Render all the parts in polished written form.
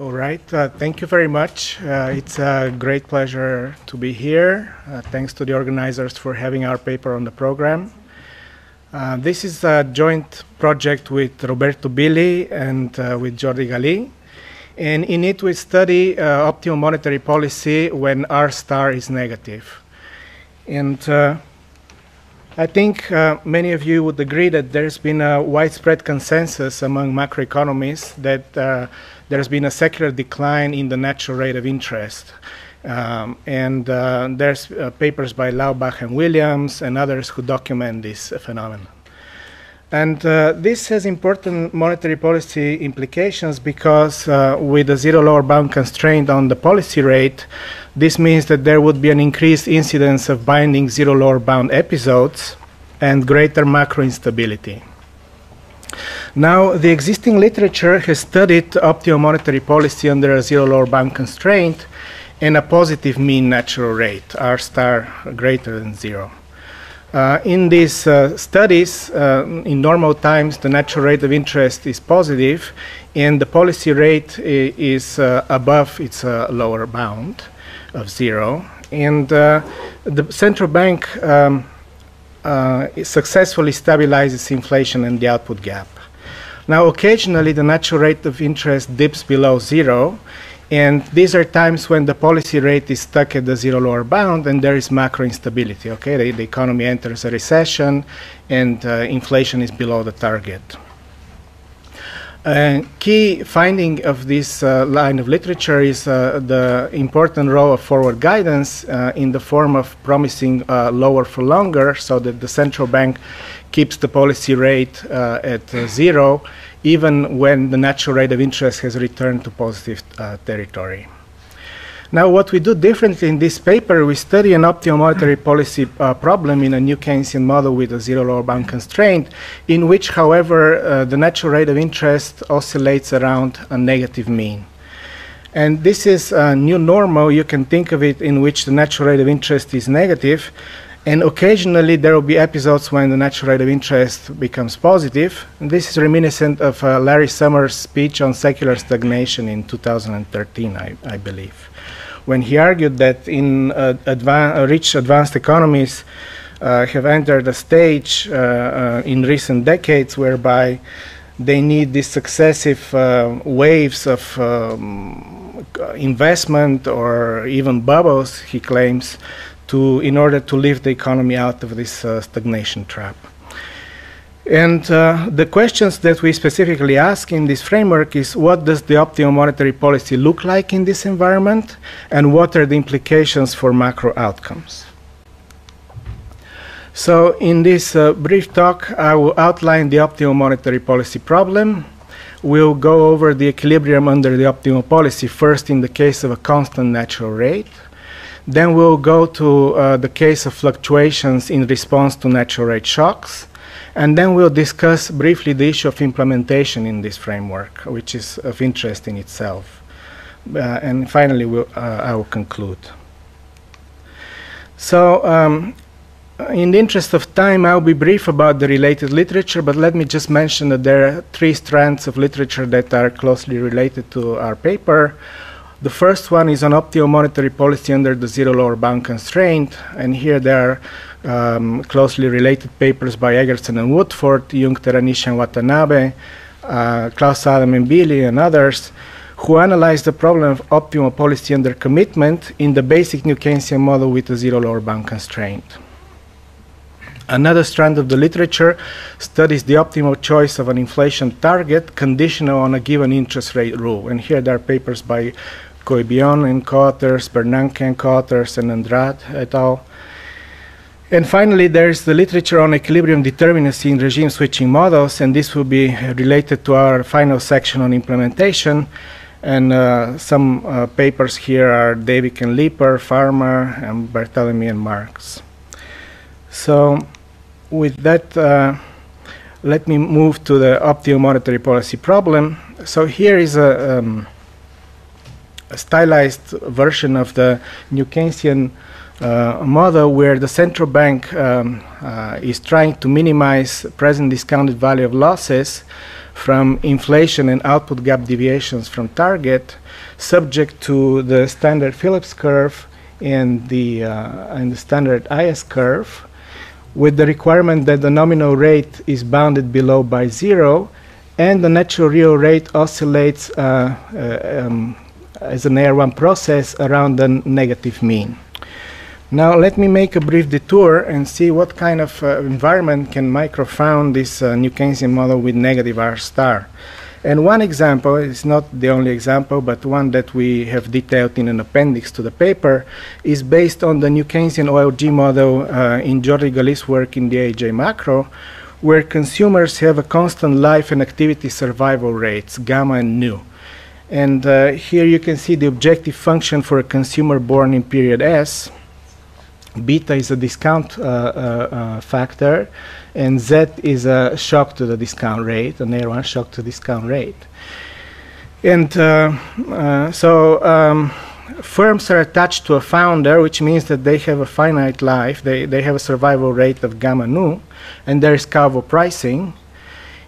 All right, thank you very much. It's a great pleasure to be here. Thanks to the organizers for having our paper on the program. This is a joint project with Roberto Billi and with Jordi Gali. And in it we study optimal monetary policy when R star is negative. And I think many of you would agree that there's been a widespread consensus among macroeconomists that there's been a secular decline in the natural rate of interest. There's papers by Laubach and Williams and others who document this phenomenon. And this has important monetary policy implications because with a zero lower bound constraint on the policy rate, this means that there would be an increased incidence of binding zero lower bound episodes and greater macro instability. Now, the existing literature has studied optimal monetary policy under a zero lower bound constraint and a positive mean natural rate, R star greater than 0. In these studies, in normal times, the natural rate of interest is positive, and the policy rate is above its lower bound of 0. And the central bank successfully stabilizes inflation and the output gap. Now, occasionally, the natural rate of interest dips below 0, and these are times when the policy rate is stuck at the zero lower bound and there is macro instability. Okay, the economy enters a recession and inflation is below the target. Key finding of this line of literature is the important role of forward guidance in the form of promising lower for longer, so that the central bank keeps the policy rate at 0, even when the natural rate of interest has returned to positive territory. Now, what we do differently in this paper, we study an optimal monetary policy problem in a new Keynesian model with a zero lower bound constraint, in which, however, the natural rate of interest oscillates around a negative mean. And this is a new normal. You can think of it in which the natural rate of interest is negative, and occasionally there will be episodes when the natural rate of interest becomes positive. And this is reminiscent of Larry Summers' speech on secular stagnation in 2013, I believe, when he argued that in rich advanced economies have entered a stage in recent decades whereby they need these successive waves of investment or even bubbles, he claims, in order to lift the economy out of this stagnation trap. And the questions that we specifically ask in this framework is, what does the optimal monetary policy look like in this environment, and what are the implications for macro outcomes? So in this brief talk, I will outline the optimal monetary policy problem. We'll go over the equilibrium under the optimal policy, first in the case of a constant natural rate. Then we'll go to the case of fluctuations in response to natural rate shocks. And then we'll discuss briefly the issue of implementation in this framework, which is of interest in itself. And finally, I will conclude. So, in the interest of time, I'll be brief about the related literature, but let me just mention that there are 3 strands of literature that are closely related to our paper. The first one is on optimal monetary policy under the zero lower bound constraint, and here there are closely related papers by Egerton and Woodford, Jung, Teranishi and Watanabe, Klaus Adam and Billi and others, who analyzed the problem of optimal policy under commitment in the basic new Keynesian model with a zero lower bound constraint. Another strand of the literature studies the optimal choice of an inflation target conditional on a given interest rate rule. And here there are papers by Coibion and co-authors, Bernanke and co-authors, and Andrade et al. And finally, there is the literature on equilibrium determinacy in regime switching models, and this will be related to our final section on implementation. And some papers here are Davick and Leeper, Farmer, and Barthélemy and Marx. So with that, let me move to the optimal monetary policy problem. So here is a stylized version of the new Keynesian model where the central bank is trying to minimize present discounted value of losses from inflation and output gap deviations from target, subject to the standard Phillips curve and the standard IS curve, with the requirement that the nominal rate is bounded below by 0, and the natural real rate oscillates as an AR1 process around the negative mean. Now let me make a brief detour and see what kind of environment can microfound this New Keynesian model with negative R star. And one example, it's not the only example, but one that we have detailed in an appendix to the paper, is based on the New Keynesian OLG model in Jordi Gali's work in the AJ macro, where consumers have a constant life and activity survival rates, gamma and nu. And here you can see the objective function for a consumer born in period S. Beta is a discount factor, and Z is a shock to the discount rate, an AR1 shock to discount rate. And firms are attached to a founder, which means that they have a finite life, they have a survival rate of gamma nu, and there is Calvo pricing.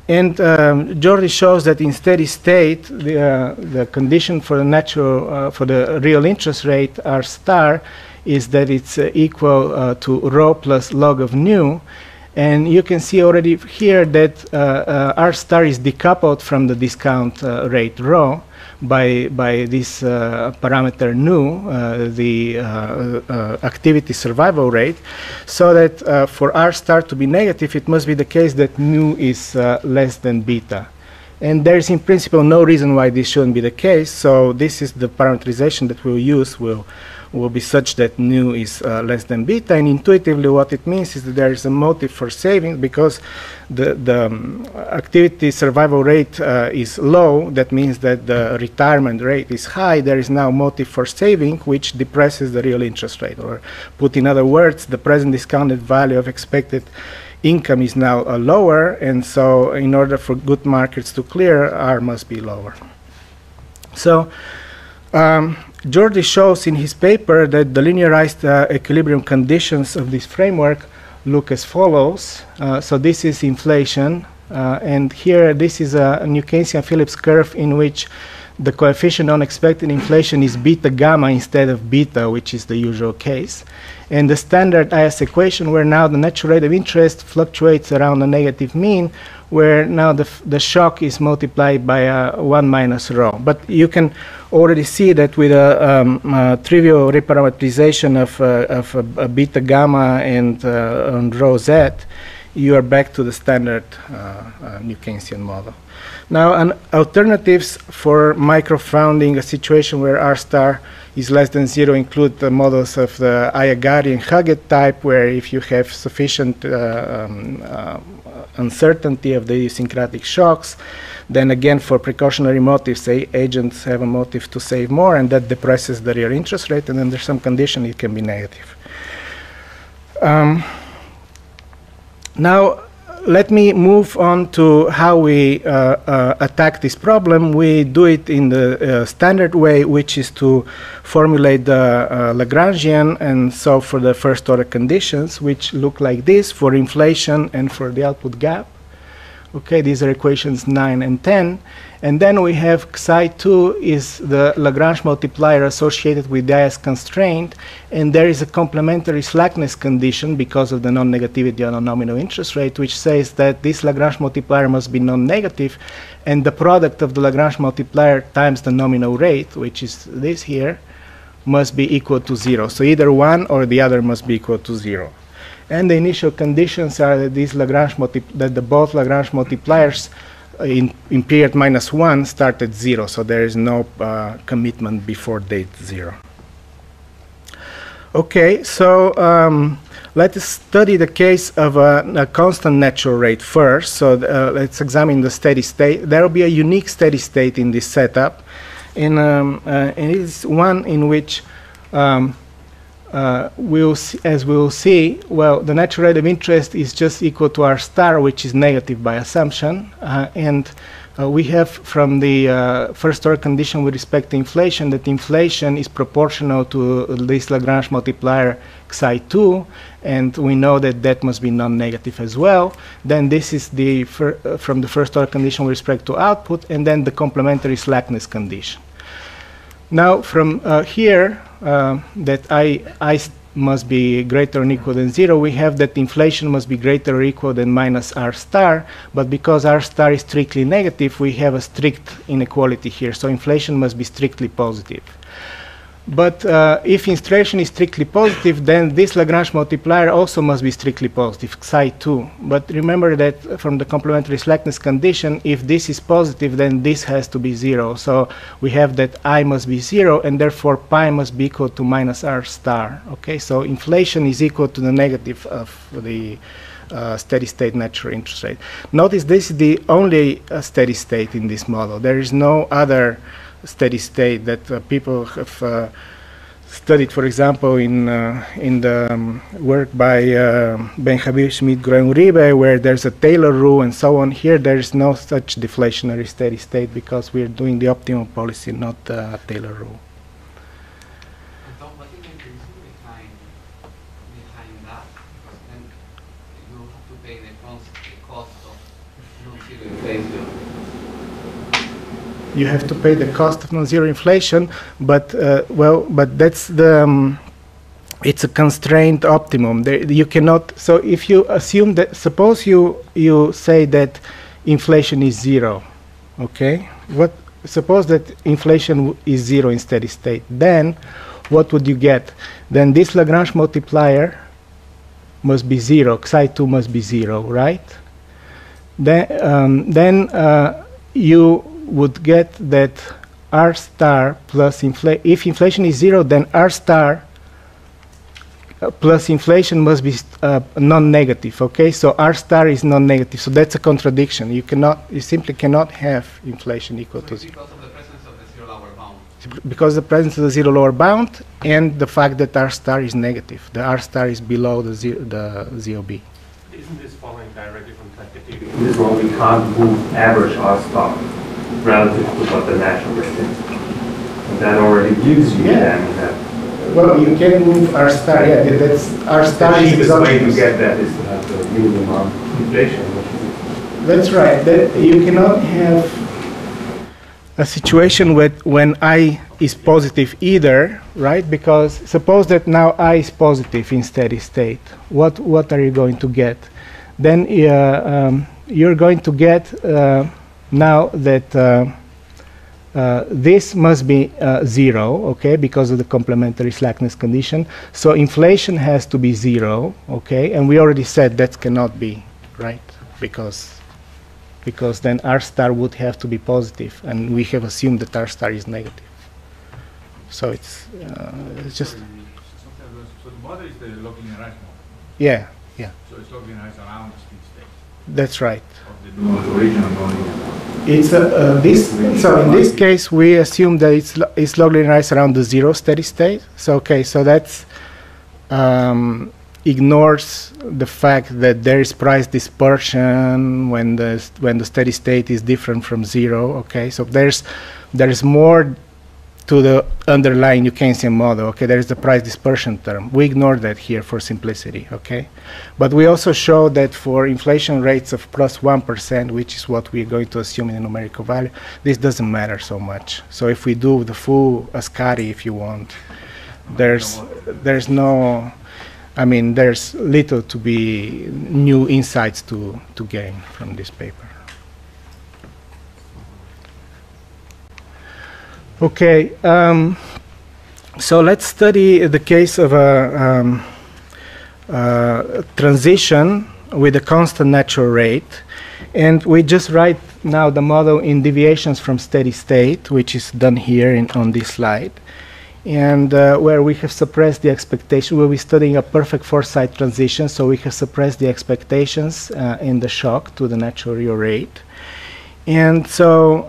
And Jordi shows that in steady state, the condition for the natural, for the real interest rate, R star, is that it's equal to rho plus log of nu. And you can see already here that R star is decoupled from the discount rate rho by this parameter nu, the activity survival rate, so that for R star to be negative, it must be the case that nu is less than beta. And there is in principle no reason why this shouldn't be the case, so this is the parameterization that we'll use will be such that nu is less than beta, and intuitively what it means is that there is a motive for saving because the activity survival rate is low. That means that the retirement rate is high. There is now motive for saving, which depresses the real interest rate, or put in other words, the present discounted value of expected income is now lower, and so in order for good markets to clear, R must be lower. So Jordi shows in his paper that the linearized equilibrium conditions of this framework look as follows. So this is inflation, and here this is a New Keynesian Phillips curve in which the coefficient on expected inflation is beta gamma instead of beta, which is the usual case. And the standard IS equation, where now the natural rate of interest fluctuates around the negative mean, where now the shock is multiplied by 1 minus rho. But you can already see that with a trivial reparametrization of a beta gamma and rho z, you are back to the standard New Keynesian model. Now, alternatives for microfounding a situation where R star is less than 0 include the models of the Ayagari and Huggett type, where if you have sufficient uncertainty of the idiosyncratic shocks, then again for precautionary motives, agents have a motive to save more, and that depresses the real interest rate, and under some condition it can be negative. Now, let me move on to how we attack this problem. We do it in the standard way, which is to formulate the Lagrangian and solve for the first order conditions, which look like this for inflation and for the output gap. Okay, these are equations 9 and 10. And then we have Xi2 is the Lagrange multiplier associated with the IS constraint, and there is a complementary slackness condition because of the non-negativity on a nominal interest rate, which says that this Lagrange multiplier must be non-negative, and the product of the Lagrange multiplier times the nominal rate, which is this here, must be equal to 0. So either one or the other must be equal to 0. And the initial conditions are that these Lagrange both Lagrange multipliers in period -1 start at 0, so there is no commitment before date 0. Okay, so let us study the case of a constant natural rate first. So let's examine the steady state. There will be a unique steady state in this setup, and it is one in which as we will see, well, the natural rate of interest is just equal to R star, which is negative by assumption, and we have from the first order condition with respect to inflation that inflation is proportional to this Lagrange multiplier xi2, and we know that that must be non-negative as well. Then this is the from the first order condition with respect to output, and then the complementary slackness condition. Now from here that I must be greater or equal than 0, we have that inflation must be greater or equal than minus r star, but because r star is strictly negative, we have a strict inequality here, so inflation must be strictly positive. But if inflation is strictly positive, then this Lagrange multiplier also must be strictly positive, xi2. But remember that from the complementary slackness condition, if this is positive, then this has to be 0. So we have that I must be 0, and therefore pi must be equal to minus r star. Okay, so inflation is equal to the negative of the steady state natural interest rate. Notice this is the only steady state in this model. There is no other steady state that people have studied, for example, in the work by Ben-Habib, Schmidt, Groen-Uribe, where there's a Taylor rule and so on. Here there is no such deflationary steady state because we're doing the optimum policy, not the Taylor rule. What is the reason behind that? Because then you have to pay the cost of non-zero inflation. You have to pay the cost of non-zero inflation, but well, but that's the it's a constrained optimum. You cannot. So if you assume that, suppose you say that inflation is 0, okay? Suppose that inflation is 0 in steady state. Then, what would you get? Then this Lagrange multiplier must be 0. Xi2 must be 0, right? Then you would get that r star plus if inflation is 0, then r star plus inflation must be non-negative. Okay, so r star is non-negative, so that's a contradiction. You simply cannot have inflation equal to 0 because of the presence of the zero lower bound. Because the presence of the zero lower bound and the fact that r star is negative. The r star is below the ZOB. Isn't this following directly from Tactical? In this one, we can't move average r star relative to what the natural rate is. And that already gives you then that. Well, you can move r star. Yeah, that's r star The is cheapest way to exogenous. get that is to have the minimum amount of inflation. That's right. You cannot have a situation when I is positive either, right? Because suppose that now I is positive in steady state. What are you going to get? Then you're going to get now that this must be 0, okay, because of the complementary slackness condition. So inflation has to be 0, okay, and we already said that cannot be, right? Because then r star would have to be positive, and we have assumed that r star is negative. So it's just So the model is the log linearized model. yeah. So it's log linearized around the speed state That's right. of the original nonlinear. It's so in this case we assume that it's log linearized around the 0 steady state. So okay, so that's ignores the fact that there is price dispersion when the steady state is different from 0. Okay, so there's more to the underlying New Keynesian model. Okay, there is the price dispersion term. We ignore that here for simplicity. Okay, but we also show that for inflation rates of +1%, which is what we're going to assume in the numerical value, this doesn't matter so much. So if we do the full Ascari, if you want, there's no, I mean, there's little to be new insights to gain from this paper. Okay, so let's study the case of a transition with a constant natural rate. And we just write now the model in deviations from steady state, which is done here on this slide. And where we have suppressed the expectation, we'll be studying a perfect foresight transition, so we have suppressed the expectations in the shock to the natural real rate. And so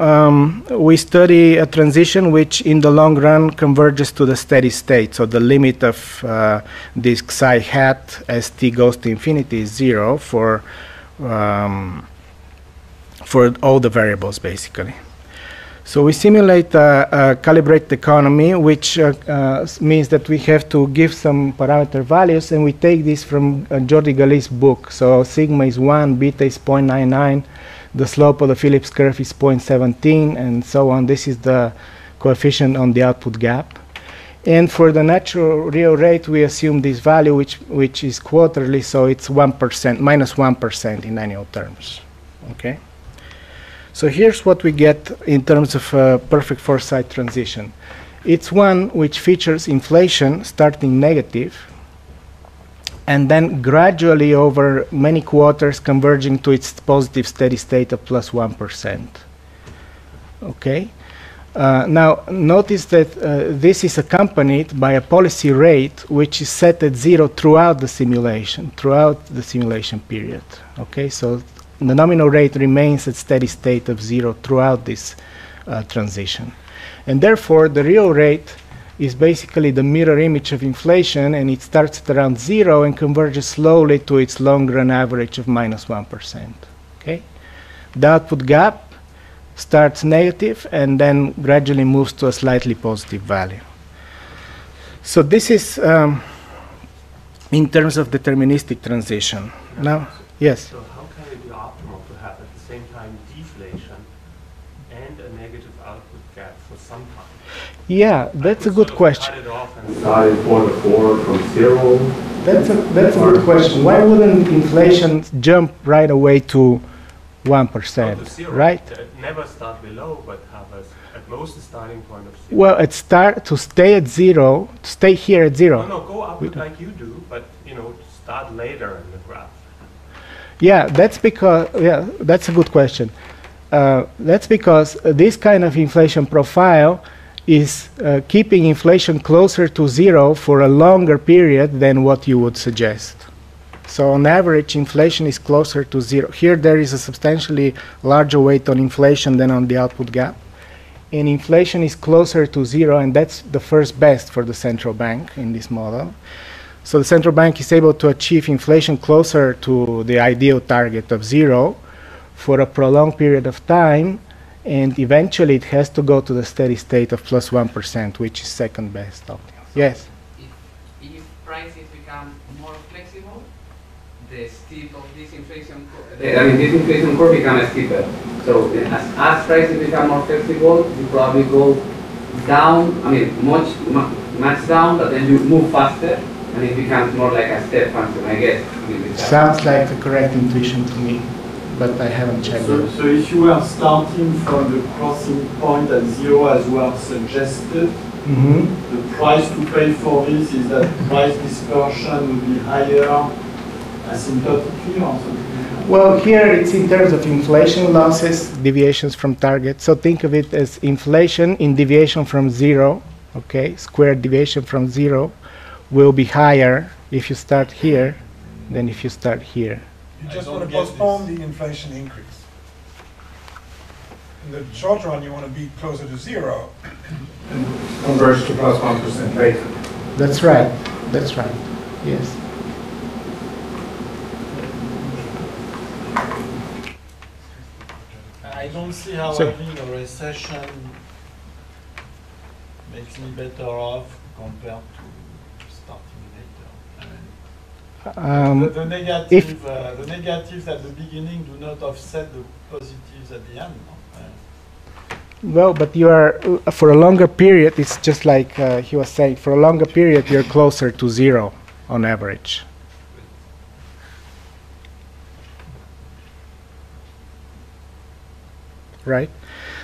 we study a transition which in the long run converges to the steady state. So the limit of this psi hat as t goes to infinity is 0 for for all the variables, basically. So we simulate a calibrated economy, which means that we have to give some parameter values, and we take this from Jordi Gali's book. So sigma is 1, beta is 0.99, the slope of the Phillips curve is 0.17, and so on. This is the coefficient on the output gap. And for the natural real rate, we assume this value, which is quarterly, so it's 1%, minus 1% in annual terms. Okay? So here's what we get in terms of perfect foresight transition. It's one which features inflation starting negative and then gradually over many quarters converging to its positive steady state of plus 1%. Okay? Now notice that this is accompanied by a policy rate which is set at 0 throughout the simulation period. Okay? So the nominal rate remains at steady state of 0 throughout this transition. And therefore, the real rate is basically the mirror image of inflation, and it starts at around 0 and converges slowly to its long-run average of minus 1%. Okay? The output gap starts negative and then gradually moves to a slightly positive value. So this is in terms of deterministic transition. Now, yes? So how can it be optimal to have at the same time deflation and a negative output gap for some time? Yeah, that's a good question. Cut it off and start it from 0. That's a good question. Why wouldn't inflation jump right away to 1%, to 0. right? Never start below, but have at most a starting point of 0. Well, to stay at 0, to stay here at 0. No, go up like you do, but start later in the graph. Yeah, that's because, that's a good question. That's because this kind of inflation profile is keeping inflation closer to 0 for a longer period than what you would suggest. So on average, inflation is closer to 0. Here there is a substantially larger weight on inflation than on the output gap. And inflation is closer to 0, and that's the first best for the central bank in this model. So the central bank is able to achieve inflation closer to the ideal target of 0 for a prolonged period of time, and eventually it has to go to the steady state of plus 1%, which is second best optimal. Yes? If prices become more flexible, the steep of this inflation curve, this inflation curve becomes steeper. So as prices become more flexible, you probably go down, much down, but then you move faster, and it becomes more like a step function, I guess. Sounds like the correct intuition to me, but I haven't checked it. So if you were starting from the crossing point at 0 as well suggested, the price to pay for this is that price dispersion will be higher asymptotically or something? Well, here it's in terms of inflation losses, deviations from target. So think of it as inflation in deviation from 0, okay? Squared deviation from 0 will be higher if you start here than if you start here. You just want to postpone the inflation increase. In the short run, you want to be closer to 0 and converge to plus 1% later. That's right. That's right. Yes. I don't see how having a recession makes me better off compared to starting later. The negatives at the beginning do not offset the positives at the end. No? Well, but you are, for a longer period, it's just like he was saying, for a longer period, you're closer to 0 on average. Right?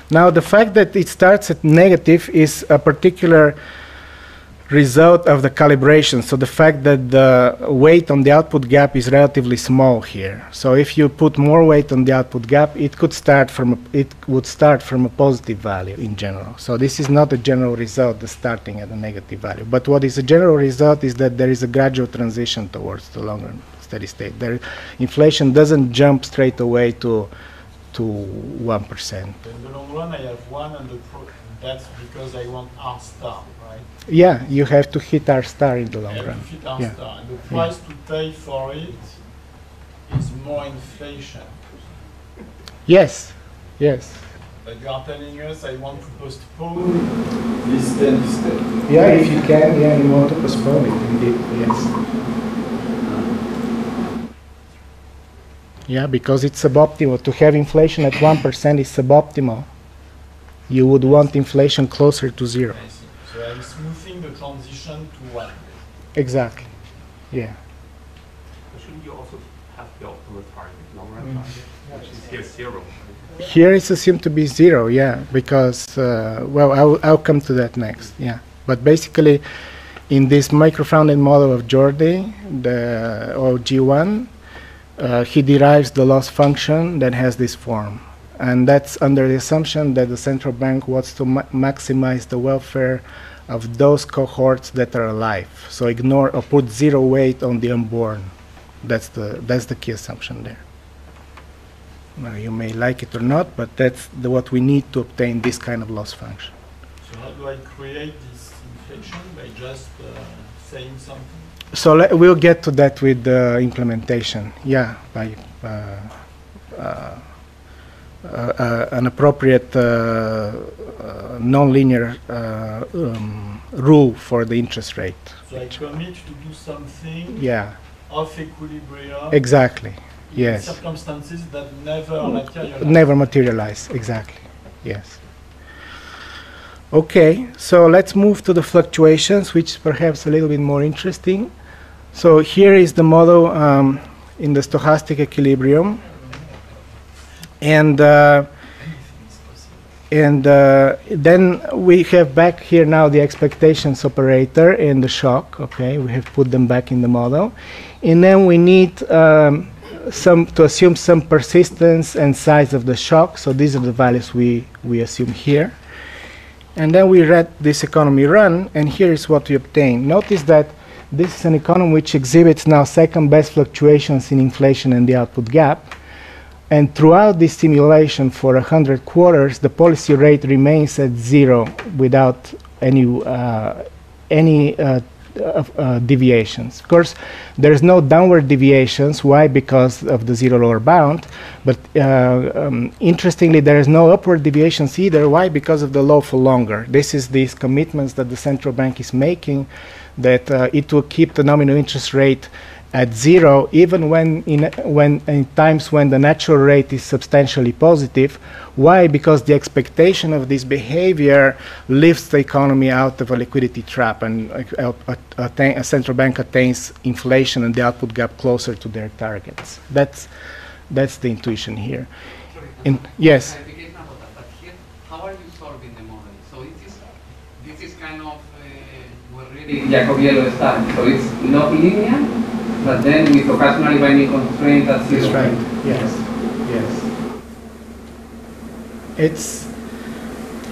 Now, the fact that it starts at negative is a particular result of the calibration. So the fact that the weight on the output gap is relatively small here. So if you put more weight on the output gap, it would start from a positive value in general. So this is not a general result, the starting at a negative value. But what is a general result is that there is a gradual transition towards the longer steady state. Inflation doesn't jump straight away to 1%. In the long run, I have 1, and that's because I want R star, right? Yeah, you have to hit R star in the long run. To hit R star, and the price to pay for it is more inflation. Yes, yes. But you are telling us I want to postpone this steady state. Yeah, if you can, yeah, you want to postpone it, indeed, yes. Yeah, because it's suboptimal. To have inflation at 1% is suboptimal. You would want inflation closer to 0. I see. So I'm smoothing the transition to 1. Exactly, yeah. But shouldn't you also have the optimal target, long-run target, which is here 0? Here it's assumed to be 0, yeah, because, well, I'll come to that next, yeah. But basically, in this microfounded model of Jordi, the OG1, he derives the loss function that has this form. And that's under the assumption that the central bank wants to maximize the welfare of those cohorts that are alive. So ignore or put 0 weight on the unborn. That's the key assumption there. Well, you may like it or not, but that's what we need to obtain this kind of loss function. So how do I create this inflation? By just saying something? So we'll get to that with the implementation. Yeah, by an appropriate nonlinear rule for the interest rate. So I commit to do something Yeah, off equilibrium exactly. in Yes. circumstances that never materialize. Never materialize, exactly. Yes. Okay, so let's move to the fluctuations, which is perhaps a little bit more interesting. So here is the model in the stochastic equilibrium. And then we have back here now the expectations operator and the shock. Okay, we have put them back in the model, and then we need to assume some persistence and size of the shock. So these are the values we assume here, and then we let this economy run, and here is what we obtain. Notice that this is an economy which exhibits now second best fluctuations in inflation and the output gap. And throughout this simulation for 100 quarters, the policy rate remains at 0 without any deviations. Of course, there's no downward deviations. Why? Because of the 0 lower bound. But interestingly, there is no upward deviations either. Why? Because of the low for longer. This is these commitments that the central bank is making, that it will keep the nominal interest rate at 0, even when in times when the natural rate is substantially positive. Why? Because the expectation of this behavior lifts the economy out of a liquidity trap, and a central bank attains inflation and the output gap closer to their targets. That's the intuition here. Yes. Clarification about that, but here, how are you solving the model? So this is kind of we're really Jacobielo style. So it's not linear, but then with occasionally binding constraint at 0. That's right. Yes. Yes.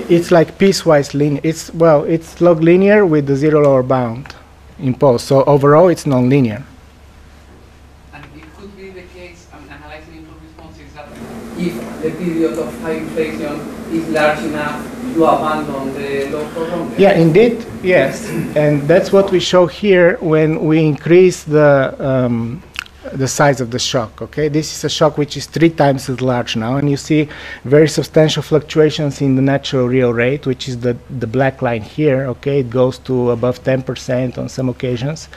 It's like piecewise linear. It's log linear with the 0 lower bound imposed. So overall, it's non-linear. And it could be the case, analyzing impulse responses, that if the period of high inflation is large enough, you abandon the low for longer. Yeah, indeed, yes. And that's what we show here when we increase the size of the shock. Okay, this is a shock which is 3 times as large now, and you see very substantial fluctuations in the natural real rate, which is the black line here. Okay, it goes to above 10% on some occasions.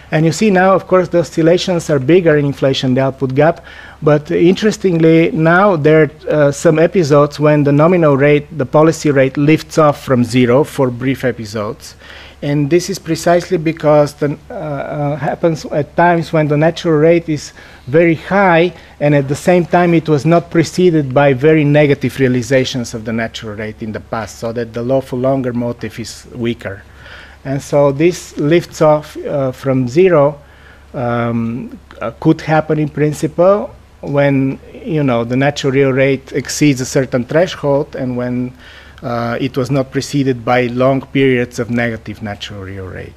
And you see now, of course, the oscillations are bigger in inflation, the output gap. But interestingly, now there are some episodes when the nominal rate, the policy rate, lifts off from 0 for brief episodes. And this is precisely because it happens at times when the natural rate is very high, and at the same time it was not preceded by very negative realizations of the natural rate in the past, so that the low for longer motive is weaker. And so this lifts off from 0 could happen in principle when the natural real rate exceeds a certain threshold, and when it was not preceded by long periods of negative natural real rate.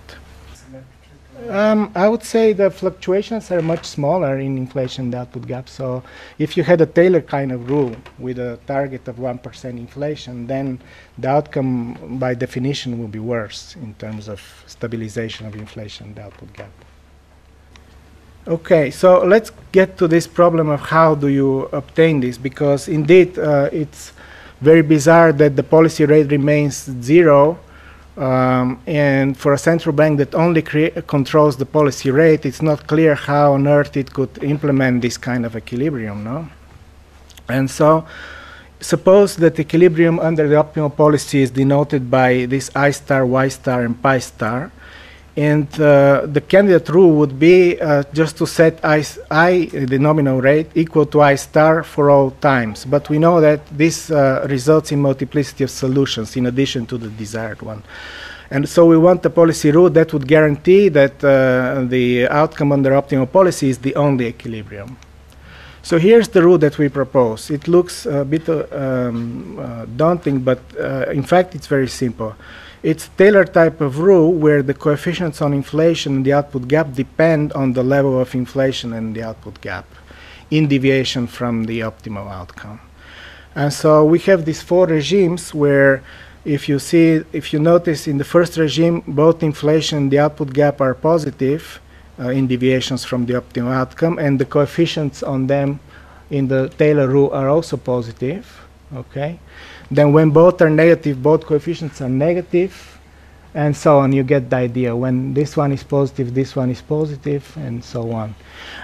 I would say the fluctuations are much smaller in inflation, the output gap. So if you had a Taylor kind of rule with a target of 1% inflation, then the outcome by definition will be worse in terms of stabilization of inflation, the output gap. Okay, so let's get to this problem of how do you obtain this, because indeed it's very bizarre that the policy rate remains 0, and for a central bank that only controls the policy rate, it's not clear how on earth it could implement this kind of equilibrium, no? And so suppose that equilibrium under the optimal policy is denoted by this I star, Y star, and pi star. And the candidate rule would be just to set I, the nominal rate, equal to I star for all times. But we know that this results in multiplicity of solutions in addition to the desired one. And so we want a policy rule that would guarantee that the outcome under optimal policy is the only equilibrium. So here's the rule that we propose. It looks a bit daunting, but in fact it's very simple. It's Taylor type of rule where the coefficients on inflation and the output gap depend on the level of inflation and the output gap in deviation from the optimal outcome. And so we have these 4 regimes where if you notice in the first regime, both inflation and the output gap are positive in deviations from the optimal outcome, and the coefficients on them in the Taylor rule are also positive, okay? Then when both are negative, both coefficients are negative, and so on. You get the idea. When this one is positive, this one is positive, and so on.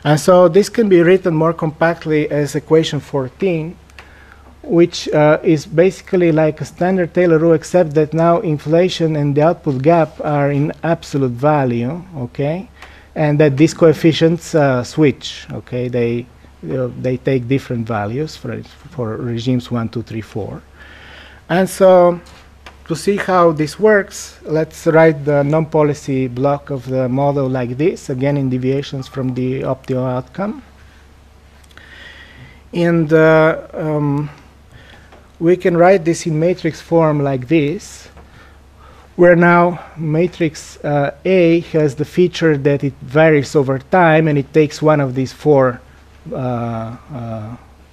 And so this can be written more compactly as equation 14, which is basically like a standard Taylor rule, except that now inflation and the output gap are in absolute value, okay? And that these coefficients switch, okay? They take different values for regimes 1, 2, 3, 4. And so to see how this works, let's write the non-policy block of the model like this, again in deviations from the optimal outcome. And we can write this in matrix form like this, where now matrix A has the feature that it varies over time, and it takes one of these 4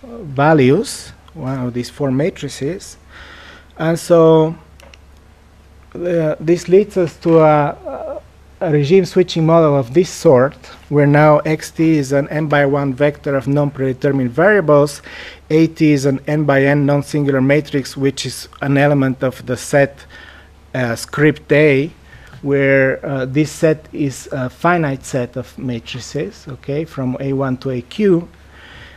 values, one of these 4 matrices. And so this leads us to a regime switching model of this sort, where now xt is an n by 1 vector of non-predetermined variables, at is an n by n non-singular matrix, which is an element of the set script A, where this set is a finite set of matrices, okay, from A1 to AQ.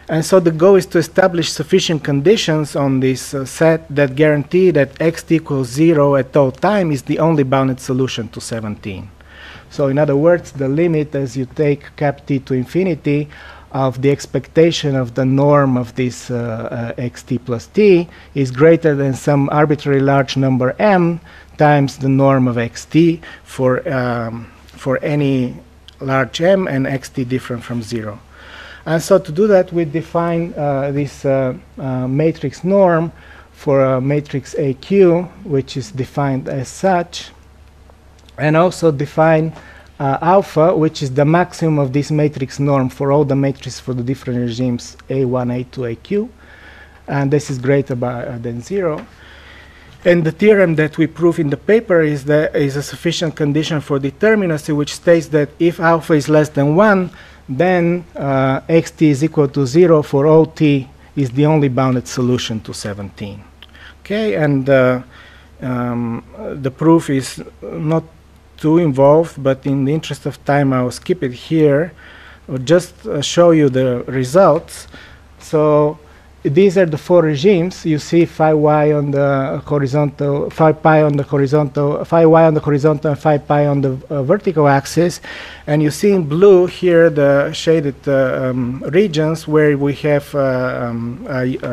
And so the goal is to establish sufficient conditions on this set that guarantee that xt equals 0 at all time is the only bounded solution to 17. So in other words, the limit as you take cap t to infinity of the expectation of the norm of this xt plus t is greater than some arbitrary large number m times the norm of xt for any large m and xt different from 0. And so to do that, we define this matrix norm for a matrix AQ, which is defined as such, and also define alpha, which is the maximum of this matrix norm for all the matrices for the different regimes A1, A2, AQ, and this is greater than 0. And the theorem that we prove in the paper is a sufficient condition for determinacy, which states that if alpha is less than 1, then xt is equal to 0 for all t is the only bounded solution to 17. Okay, and the proof is not too involved, but in the interest of time I'll skip it here. I'll just show you the results. So these are the 4 regimes. You see phi y on the horizontal, phi pi on the horizontal, phi y on the horizontal, and phi pi on the vertical axis. And you see in blue here the shaded regions where we have a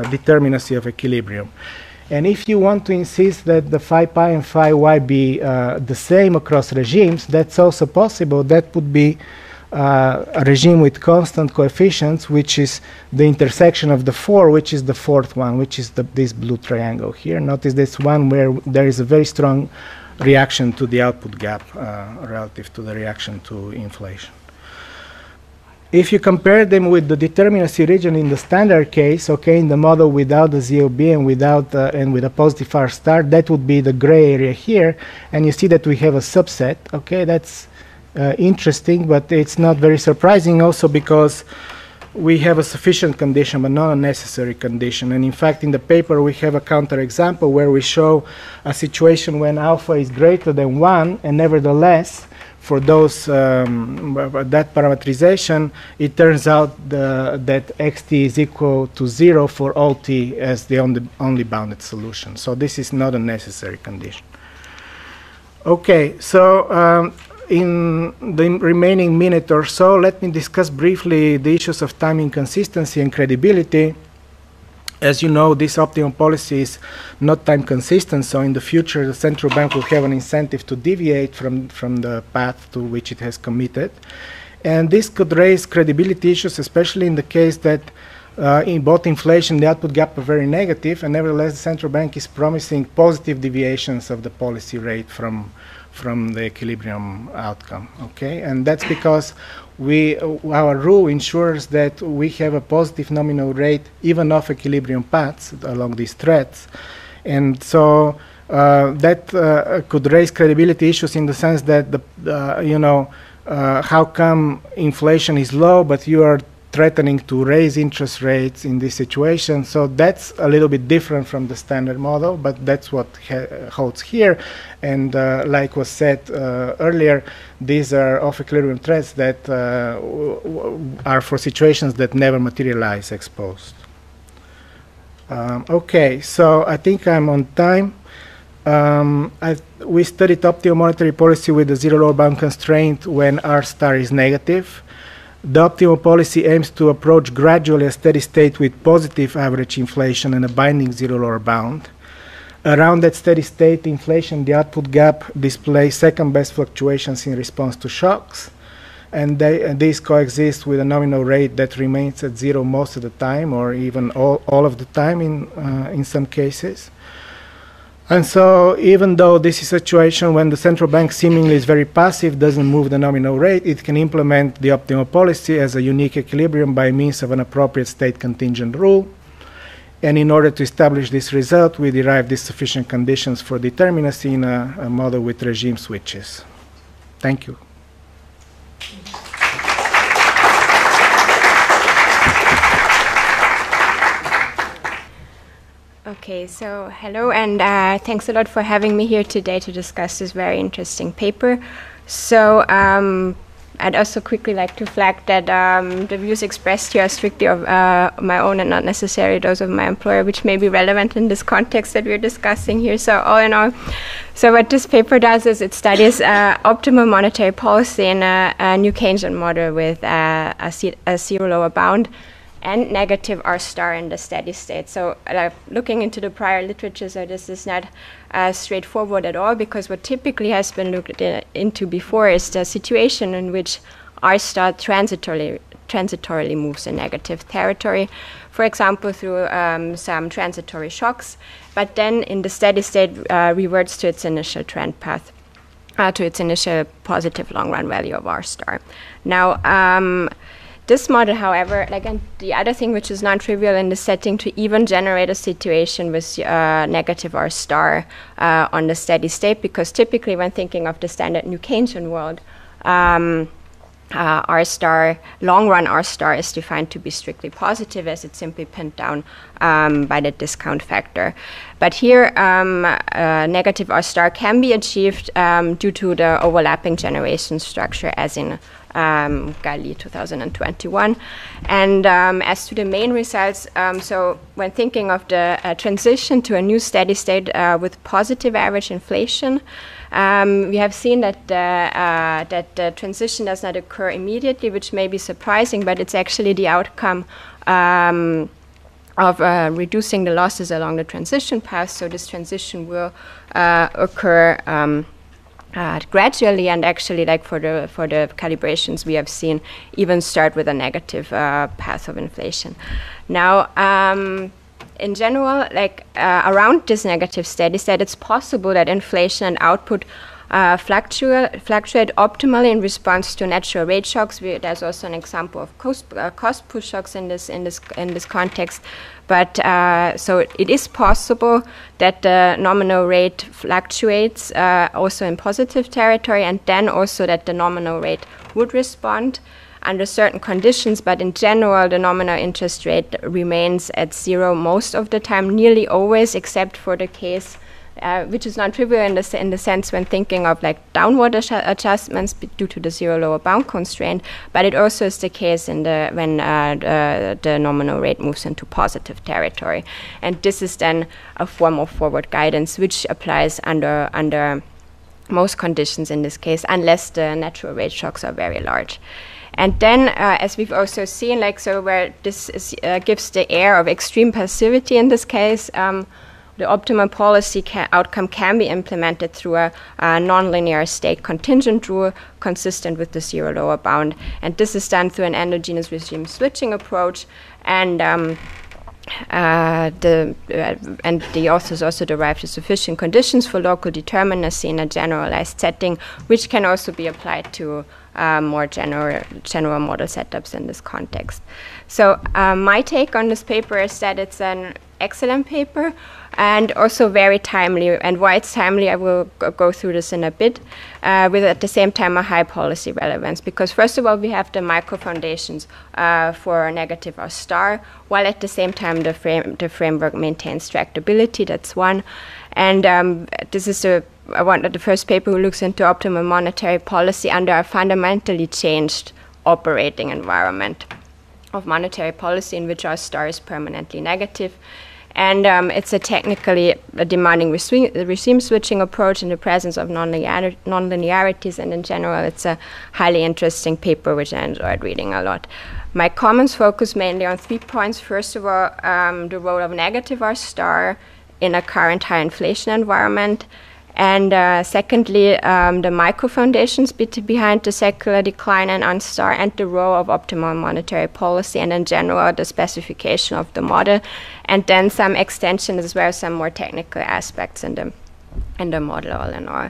determinacy of equilibrium. And if you want to insist that the phi pi and phi y be the same across regimes, that's also possible. That would be a regime with constant coefficients, which is the intersection of the 4, which is the 4th one, which is this blue triangle here. Notice this one where there is a very strong reaction to the output gap relative to the reaction to inflation. If you compare them with the determinacy region in the standard case, okay, in the model without the ZOB and without and with a positive R star, that would be the gray area here, and you see that we have a subset. Okay, that's interesting, but it's not very surprising also because we have a sufficient condition but not a necessary condition. And in fact, in the paper we have a counterexample where we show a situation when alpha is greater than 1, and nevertheless for those that parameterization, it turns out that xt is equal to 0 for all t as the only bounded solution. So this is not a necessary condition. Okay, so in the remaining minute or so, let me discuss briefly the issues of time inconsistency and credibility. As you know, this optimum policy is not time consistent, so in the future the central bank will have an incentive to deviate from the path to which it has committed. And this could raise credibility issues, especially in the case that in both inflation and the output gap are very negative, and nevertheless the central bank is promising positive deviations of the policy rate from the equilibrium outcome, okay? And that's because our rule ensures that we have a positive nominal rate even off equilibrium paths along these threads. And so that could raise credibility issues in the sense that, how come inflation is low but you are threatening to raise interest rates in this situation? So that's a little bit different from the standard model, but that's what holds here. And like was said earlier, these are off equilibrium threats that are for situations that never materialize ex post. Okay, so I think I'm on time. We studied optimal monetary policy with the zero lower bound constraint when R star is negative. The optimal policy aims to approach gradually a steady state with positive average inflation and a binding zero lower bound. Around that steady state inflation, the output gap displays second best fluctuations in response to shocks, and these coexist with a nominal rate that remains at 0 most of the time, or even all of the time in some cases. And so even though this is a situation when the central bank seemingly is very passive, doesn't move the nominal rate, it can implement the optimal policy as a unique equilibrium by means of an appropriate state contingent rule. And in order to establish this result, we derive these sufficient conditions for determinacy in a model with regime switches. Thank you. Okay, so hello, and thanks a lot for having me here today to discuss this very interesting paper. So I'd also quickly like to flag that the views expressed here are strictly of my own and not necessarily those of my employer, which may be relevant in this context that we're discussing here. So all in all, so what this paper does is it studies optimal monetary policy in a new Keynesian model with a zero lower bound and negative R star in the steady state. So looking into the prior literature, so this is not straightforward at all, because what typically has been looked into before is the situation in which R star transitorily moves in negative territory, for example, through some transitory shocks, but then in the steady state reverts to its initial trend path, to its initial positive long-run value of R star. Now, this model, however, and the other thing which is non-trivial in the setting, to even generate a situation with negative R star on the steady state, because typically when thinking of the standard New Keynesian world, R star, long-run R star is defined to be strictly positive, as it's simply pinned down by the discount factor. But here, negative R star can be achieved due to the overlapping generation structure, as in Gali 2021. And as to the main results, so when thinking of the transition to a new steady state with positive average inflation, we have seen that the transition does not occur immediately, which may be surprising, but it's actually the outcome of reducing the losses along the transition path. So this transition will occur gradually, and actually, like for the calibrations we have seen, even start with a negative path of inflation. Now, in general, around this negative steady state, it's possible that inflation and output fluctuate optimally in response to natural rate shocks. There's also an example of cost push shocks in this context. But so it is possible that the nominal rate fluctuates also in positive territory, and then also that the nominal rate would respond under certain conditions. But in general, the nominal interest rate remains at zero most of the time, nearly always, except for the case, which is non-trivial in the sense when thinking of like downward adjustments due to the zero lower bound constraint, but it also is the case when the nominal rate moves into positive territory. And this is then a form of forward guidance which applies under most conditions in this case, unless the natural rate shocks are very large. And then, as we've also seen, like so where this gives the air of extreme passivity in this case, the optimal policy outcome can be implemented through a nonlinear state contingent rule consistent with the zero lower bound. And this is done through an endogenous regime switching approach. And the authors also derived the sufficient conditions for local determinacy in a generalized setting, which can also be applied to more general model setups in this context. So my take on this paper is that it's an excellent paper and also very timely. And why it's timely, I will go through this in a bit, with at the same time a high policy relevance. Because first of all, we have the micro foundations for negative R star, while at the same time the framework maintains tractability. That's one. And this is the first paper who looks into optimal monetary policy under a fundamentally changed operating environment of monetary policy in which R star is permanently negative. And it's a technically demanding regime switching approach in the presence of nonlinearities, and in general it's a highly interesting paper which I enjoyed reading a lot. My comments focus mainly on 3 points. First of all, the role of negative R star in a current high inflation environment. And secondly, the micro foundations behind the secular decline in R star and the role of optimal monetary policy, and in general the specification of the model, and then some extension as well, some more technical aspects in the model all in all.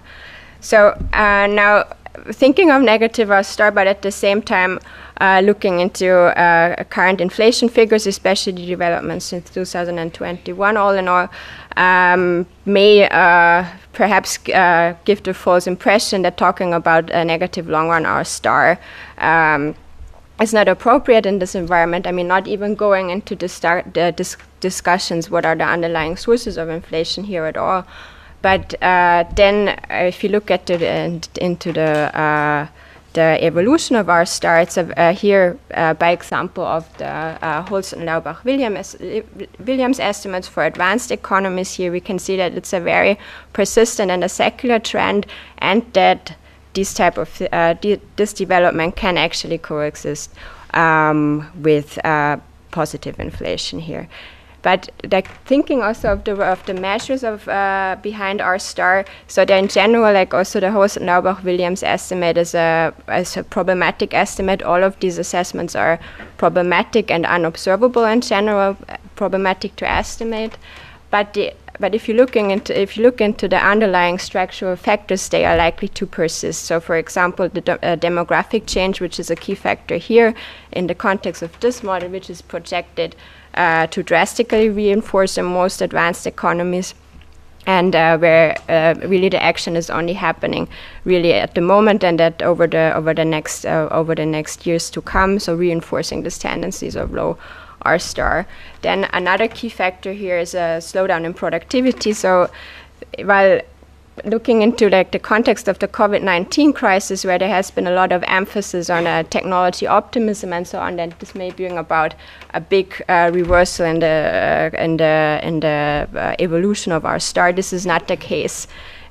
So now thinking of negative R star, but at the same time looking into current inflation figures, especially the developments since 2021 all in all, may perhaps give the false impression that talking about a negative long-run R star is not appropriate in this environment. I mean, not even going into the discussions what are the underlying sources of inflation here at all. But then if you look at into the evolution of R star, it's here by example of the Holsten-Laubach-Williams estimates for advanced economies. Here we can see that it's a very persistent and a secular trend, and that this type of this development can actually coexist with positive inflation here. But like thinking also of the measures of behind R star, so that in general, like also the Holsten-Laubach-Williams estimate is a problematic estimate. All of these assessments are problematic and unobservable in general, problematic to estimate. But if you look into the underlying structural factors, they are likely to persist. So, for example, the demographic change, which is a key factor here in the context of this model, which is projected to drastically reinforce in most advanced economies, and where really the action is only happening really at the moment, and that over the next years to come. So reinforcing these tendencies of low R star. Then another key factor here is a slowdown in productivity. So while looking into like the context of the COVID-19 crisis, where there has been a lot of emphasis on technology optimism and so on, then this may bring about a big reversal in the evolution of R star. This is not the case.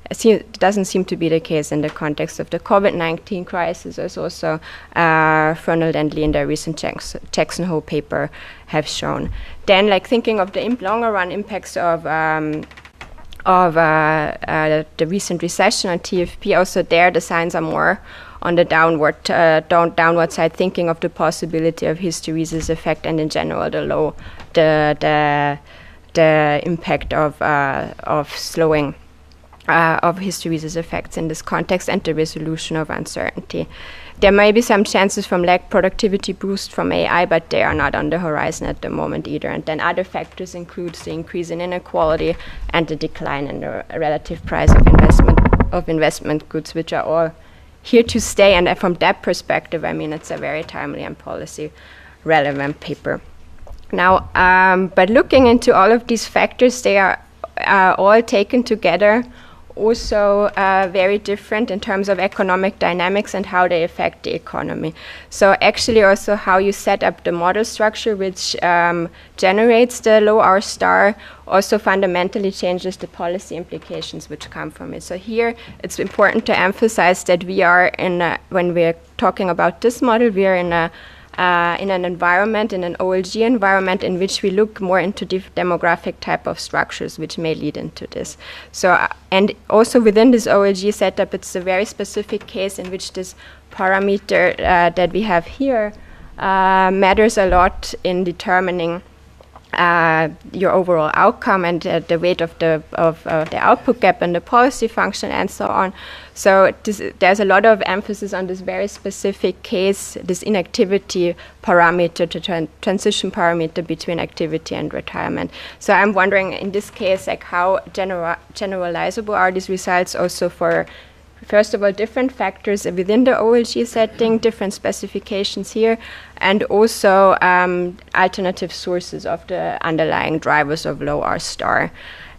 It doesn't seem to be the case in the context of the COVID-19 crisis, as also Fernald and Lee in their recent Jackson Hole paper have shown. Then, like thinking of the longer run impacts of the recent recession on TFP, also there the signs are more on the downward side, thinking of the possibility of hysteresis effect, and in general the impact of slowing of hysteresis effects in this context and the resolution of uncertainty. There may be some chances from like productivity boost from AI, but they are not on the horizon at the moment either. And then other factors include the increase in inequality and the decline in the relative price of investment goods, which are all here to stay. And from that perspective, I mean, it's a very timely and policy relevant paper. Now, but looking into all of these factors, they are all taken together, also very different in terms of economic dynamics and how they affect the economy. So actually also how you set up the model structure which generates the low R star also fundamentally changes the policy implications which come from it. So here it's important to emphasize that we are when we're talking about this model, we are in an environment, in an OLG environment, in which we look more into demographic type of structures, which may lead into this. So, and also within this OLG setup, it's a very specific case in which this parameter that we have here matters a lot in determining your overall outcome and the weight of the output gap and the policy function and so on. So there's a lot of emphasis on this very specific case, this inactivity parameter, to transition parameter between activity and retirement. So I'm wondering in this case, like how generalizable are these results also for, first of all, different factors within the OLG setting, different specifications here, and also alternative sources of the underlying drivers of low R star.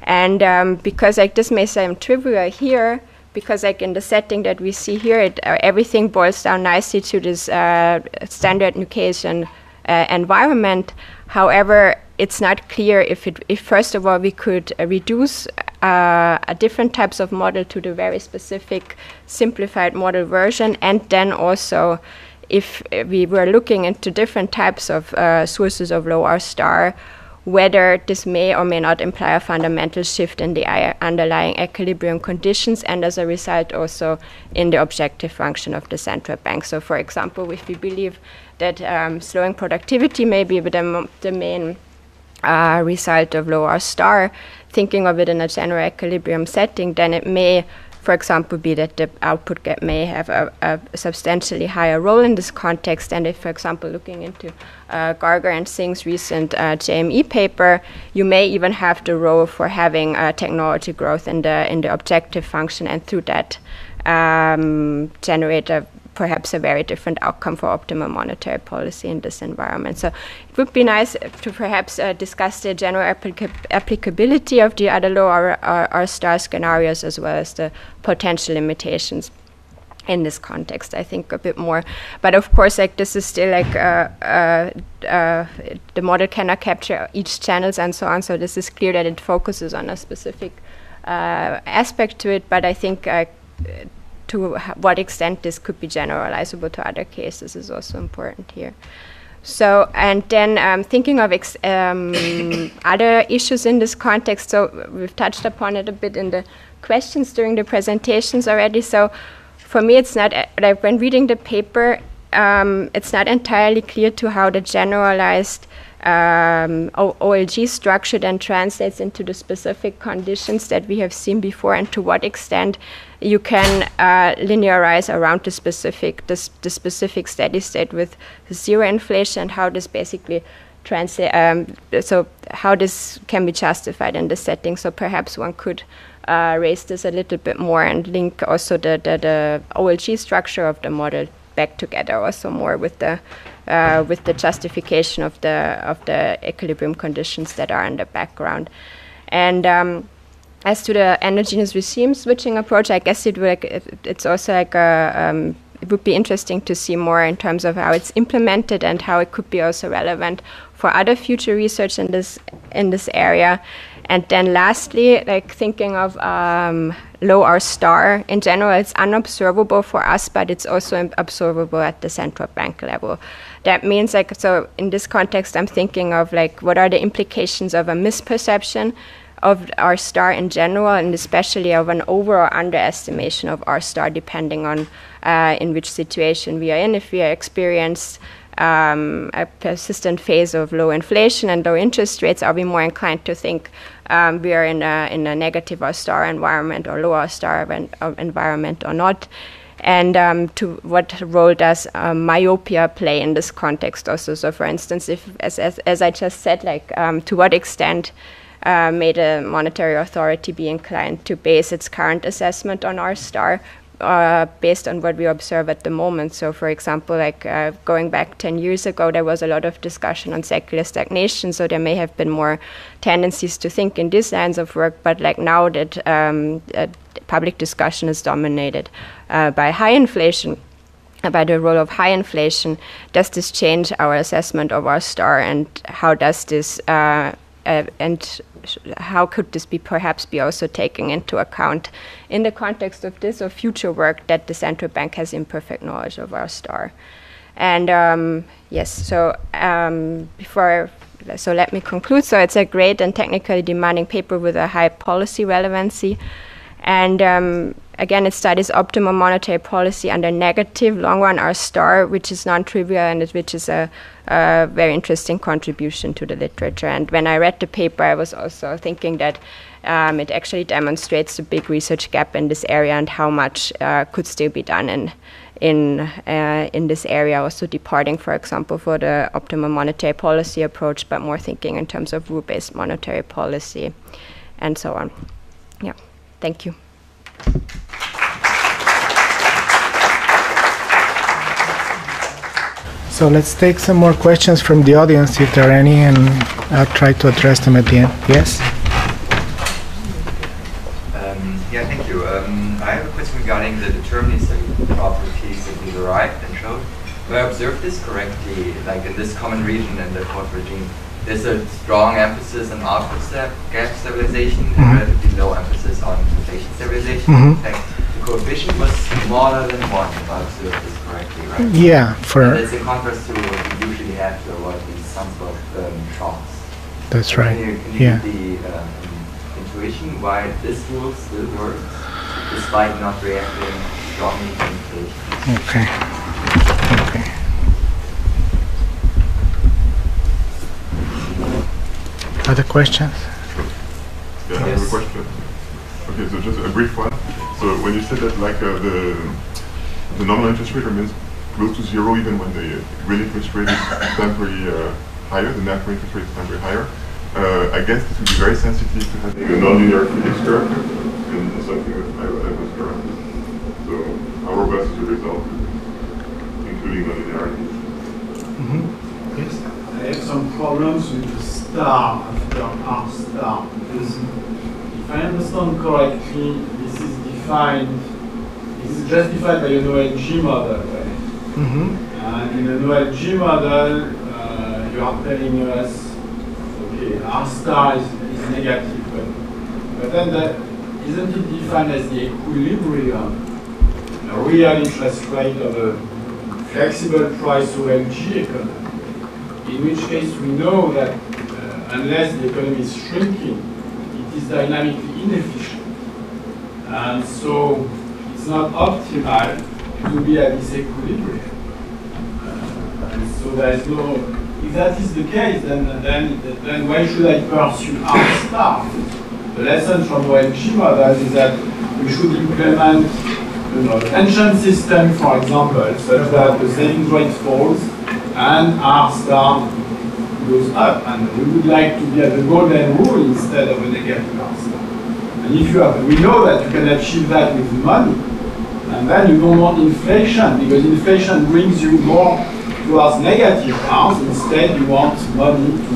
And because like this may sound trivial here, because like in the setting that we see here, everything boils down nicely to this standard Nucasian environment. However, it's not clear if first of all we could reduce different types of model to the very specific simplified model version, and then also if we were looking into different types of sources of low R star, whether this may or may not imply a fundamental shift in the underlying equilibrium conditions, and as a result also in the objective function of the central bank. So for example, if we believe that slowing productivity may be the main result of low R star, thinking of it in a general equilibrium setting, then it may, for example, be that the output gap may have a substantially higher role in this context. And if, for example, looking into Garger and Singh's recent JME paper, you may even have the role for having technology growth in the objective function, and through that generate perhaps a very different outcome for optimal monetary policy in this environment. So it would be nice to perhaps discuss the general applicability of the other low R star scenarios, as well as the potential limitations in this context, I think, a bit more. But of course, like this is still like the model cannot capture each channels and so on. So this is clear that it focuses on a specific aspect to it. But I think to what extent this could be generalizable to other cases is also important here. So, and then thinking of other issues in this context, so we've touched upon it a bit in the questions during the presentations already. So for me, it's not, like when reading the paper, it's not entirely clear to how the generalized OLG structure then translates into the specific conditions that we have seen before, and to what extent you can linearize around the specific steady state with zero inflation, and how this basically so how this can be justified in the setting. So perhaps one could raise this a little bit more and link also the OLG structure of the model back together also more with the justification of the equilibrium conditions that are in the background. And as to the endogenous regime switching approach, I guess it's also like it would be interesting to see more in terms of how it's implemented and how it could be also relevant for other future research in this area. And then lastly, like thinking of low R star in general, it's unobservable for us, but it's also observable at the central bank level. That means, like, so in this context, I'm thinking of like what are the implications of a misperception of R star in general, and especially of an over or underestimation of R star, depending on in which situation we are in. If we are experienced a persistent phase of low inflation and low interest rates, are we more inclined to think we are in a negative R star environment or low R star environment or not. And to what role does myopia play in this context also? So for instance, if, as I just said, like to what extent may the monetary authority be inclined to base its current assessment on R star based on what we observe at the moment? So for example, like going back 10 years ago, there was a lot of discussion on secular stagnation, so there may have been more tendencies to think in these lines of work, but like now that public discussion is dominated by high inflation, by the role of high inflation, does this change our assessment of R star, and how does this and how could this be perhaps be also taken into account in the context of this or future work that the central bank has imperfect knowledge of R star? And yes, so so let me conclude. So it's a great and technically demanding paper with a high policy relevancy. And again, it studies optimal monetary policy under negative long-run R star, which is non-trivial and which is a very interesting contribution to the literature. And when I read the paper, I was also thinking that it actually demonstrates the big research gap in this area and how much could still be done in this area, also departing, for example, for the optimal monetary policy approach, but more thinking in terms of rule-based monetary policy and so on. Yeah. Thank you. So let's take some more questions from the audience, if there are any, and I'll try to address them at the end. Yes? Yeah, thank you. I have a question regarding the deterministic properties that you derived and showed. Do I observe this correctly, like in this common region in the fourth regime? There's a strong emphasis on output gap stabilization and relatively low emphasis on inflation stabilization. In fact, the coefficient was smaller than 1, if I observed this correctly, right? Yeah. And it's in contrast to what we usually have to avoid these sunspot shocks. That's so right. Can you give the intuition why this rule still works, despite not reacting strongly to inflation? Okay. Okay. Other questions? Yeah, I have a question. Okay, so just a brief one. So when you said that like the nominal interest rate remains close to zero even when the real interest rate is temporarily higher, the natural interest rate is temporarily higher, I guess this would be very sensitive to having a nonlinear Felix curve and something with Evans curve. So how robust is the result, including nonlinearity? Yes. I have some problems with the star after R star, because if I understand correctly, this is justified by an OLG model, right? And in an OLG model, you are telling us, okay, R star is negative, but then isn't it defined as the equilibrium, a real interest rate of a flexible price OLG economy? In which case we know that unless the economy is shrinking, it is dynamically inefficient. And so it's not optimal to be at this equilibrium. And so there is no, if that is the case, then why should I pursue R star? The lesson from OLG models is that we should implement a pension system, for example, such that the savings rate falls and R star goes up, and we would like to be at the golden rule instead of a negative R star. And if you have, we know that you can achieve that with money, and then you don't want inflation, because inflation brings you more towards negative R's. Instead, you want money to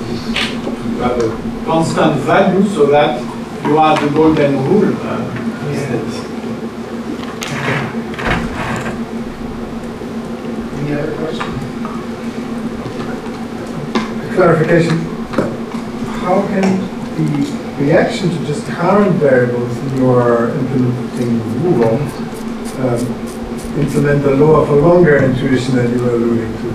have a constant value so that you are the golden rule instead. Any other questions? Clarification. How can the reaction to just current variables you are implementing the rule implement the law for longer intuition that you were alluding to?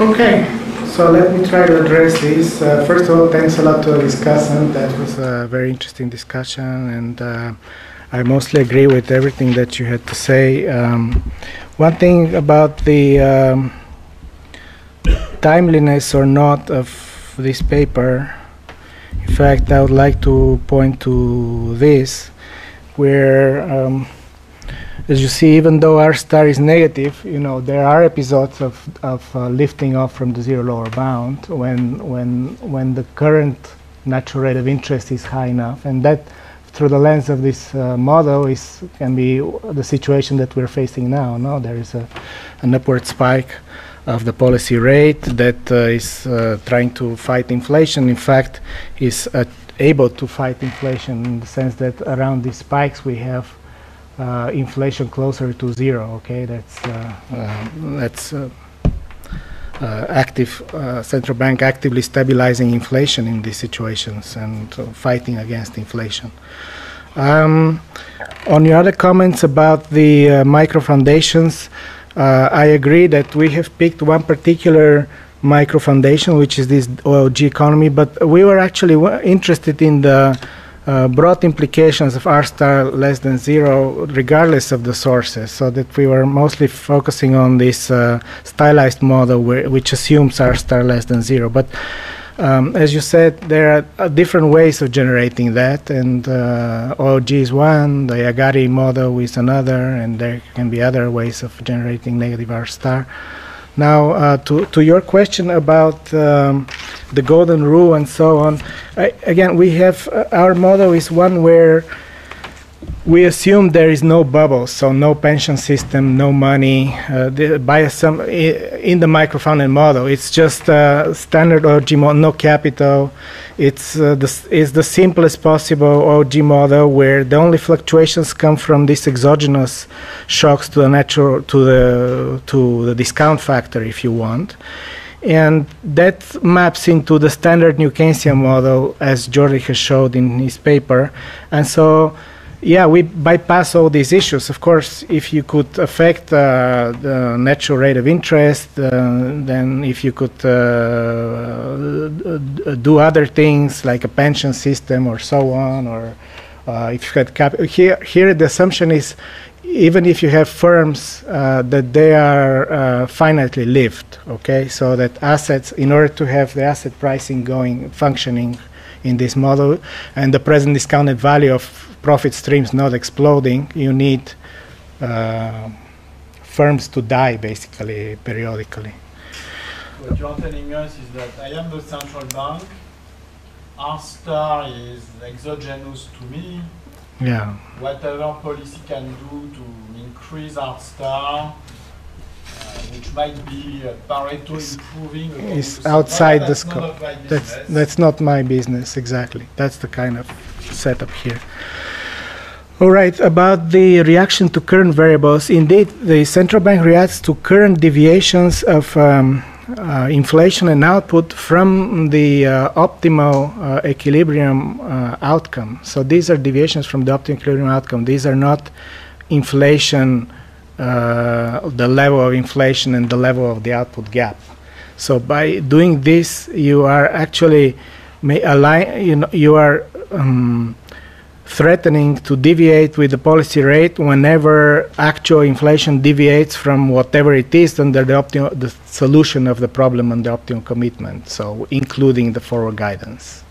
Okay. So let me try to address this. First of all, thanks a lot to the discussant. That was a very interesting discussion, and I mostly agree with everything that you had to say. One thing about the timeliness or not of this paper, in fact, I would like to point to this, where, as you see, even though R star is negative, you know, there are episodes of lifting off from the zero lower bound when the current natural rate of interest is high enough, and that, through the lens of this model, can be the situation that we're facing now. No, there is an upward spike of the policy rate that is trying to fight inflation. In fact, is able to fight inflation in the sense that around these spikes we have inflation closer to zero. Okay, that's active central bank actively stabilizing inflation in these situations and fighting against inflation. On your other comments about the micro foundations, I agree that we have picked one particular micro foundation, which is this OLG economy, but we were actually interested in the broad implications of R star less than zero, regardless of the sources, so that we were mostly focusing on this stylized model which assumes R star less than zero. But as you said, there are different ways of generating that, and OLG is one, the Agari model is another, and there can be other ways of generating negative R star. Now, to your question about the golden rule and so on, again, we have our model is one where we assume there is no bubble, so no pension system, no money. In the microfounded model, it's just standard OG model, no capital. It's the simplest possible OG model where the only fluctuations come from these exogenous shocks to the discount factor, if you want. And that maps into the standard New Keynesian model, as Jordi has showed in his paper. And so, yeah, we bypass all these issues. Of course, if you could affect the natural rate of interest, then if you could do other things like a pension system or so on, or if you had capital. Here the assumption is, even if you have firms, that they are finitely lived, okay? So that assets, in order to have the asset pricing functioning in this model, and the present discounted value of profit streams not exploding, you need firms to die, basically, periodically. What you're telling us is that I am the central bank, R star is exogenous to me. Yeah. Whatever policy can do to increase R star, which might be Pareto improving. Is outside the scope. That's not my business, exactly. That's the kind of setup here. All right, about the reaction to current variables. Indeed, the central bank reacts to current deviations of inflation and output from the optimal equilibrium outcome. So these are deviations from the optimal equilibrium outcome. These are not inflation, the level of inflation and the level of the output gap. So by doing this, you are actually threatening to deviate with the policy rate whenever actual inflation deviates from whatever it is under the solution of the problem and the optimal commitment, so including the forward guidance.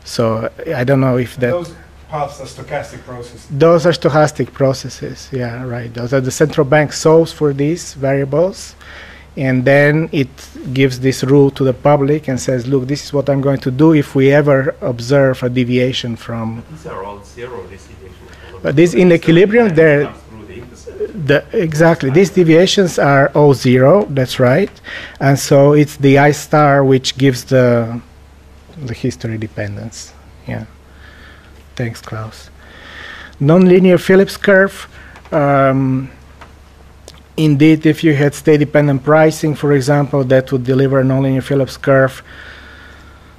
So I don't know if that... Those paths are stochastic processes. Those are stochastic processes, yeah, right. Those are the central bank solves for these variables, and then it gives this rule to the public and says, look, this is what I'm going to do if we ever observe a deviation from... These are all zero, these deviations. But this in equilibrium, exactly, these deviations are all zero, that's right. And so it's the I star which gives the history dependence. Yeah. Thanks, Klaus. Nonlinear Phillips curve. Indeed, if you had state-dependent pricing, for example, that would deliver a nonlinear Phillips curve.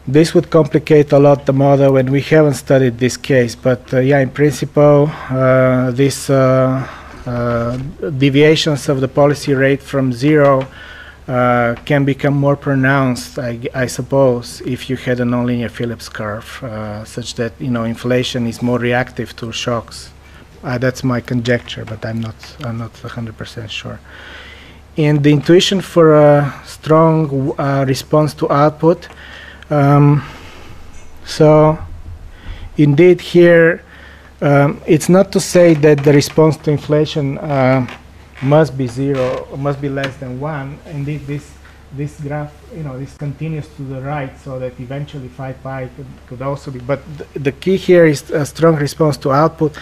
This would complicate a lot the model, and we haven't studied this case. But yeah, in principle, these deviations of the policy rate from zero can become more pronounced, I suppose, if you had a nonlinear Phillips curve, such that inflation is more reactive to shocks. That's my conjecture, but I'm not 100% sure. And the intuition for a strong response to output. So, indeed, here it's not to say that the response to inflation must be 0, or must be less than 1. Indeed, this graph, this continues to the right, so that eventually phi pi could also be. But the key here is a strong response to output,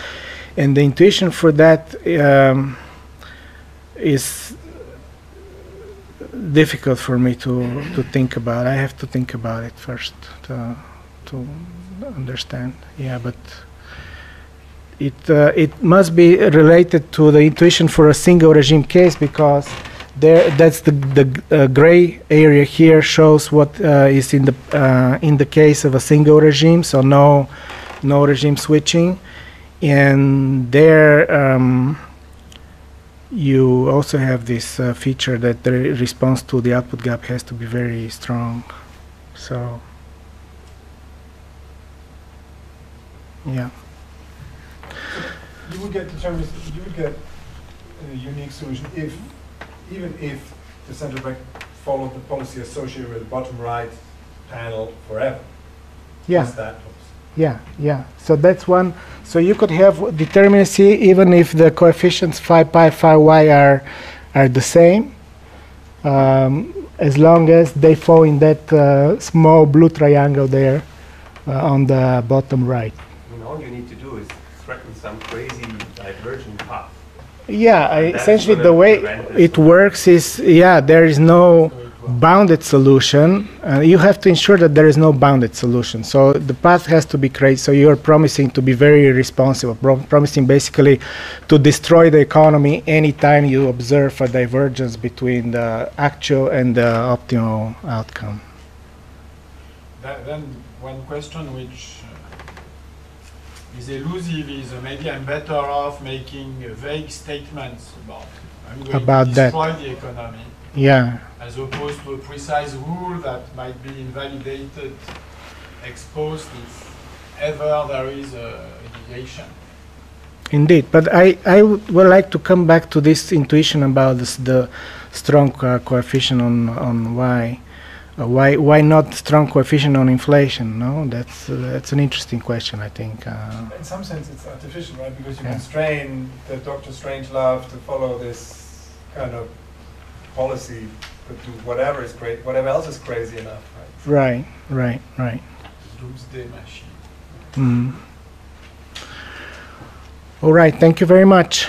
and the intuition for that is difficult for me to think about. I have to think about it first to understand. Yeah, but it must be related to the intuition for a single regime case, because that's the gray area here shows what is in the case of a single regime, so no regime switching, and there you also have this feature that the response to the output gap has to be very strong. So yeah. You would get a unique solution even if the central bank followed the policy associated with the bottom right panel forever. Yeah. Is that Yeah. So that's one. So you could have determinacy even if the coefficients phi pi, phi y are the same, as long as they fall in that small blue triangle there on the bottom right. I mean, all you need to do is threaten some crazy divergent path. Yeah, essentially the way it works is, there is no bounded solution. You have to ensure that there is no bounded solution. So the path has to be crazy. So you're promising to be very responsible, promising basically to destroy the economy anytime you observe a divergence between the actual and the optimal outcome. Then one question which is elusive is maybe I'm better off making vague statements about I'm going to destroy the economy. Yeah. As opposed to a precise rule that might be invalidated, exposed if ever there is a deviation. Indeed, but I would like to come back to this intuition about the strong coefficient on y. Why not strong coefficient on inflation? No, that's an interesting question, I think. In some sense, it's artificial, right? Because you constrain the Dr. Strangelove to follow this kind of policy, but do whatever is great, whatever else is crazy enough, right? Right. Doomsday machine. Mm. All right. Thank you very much.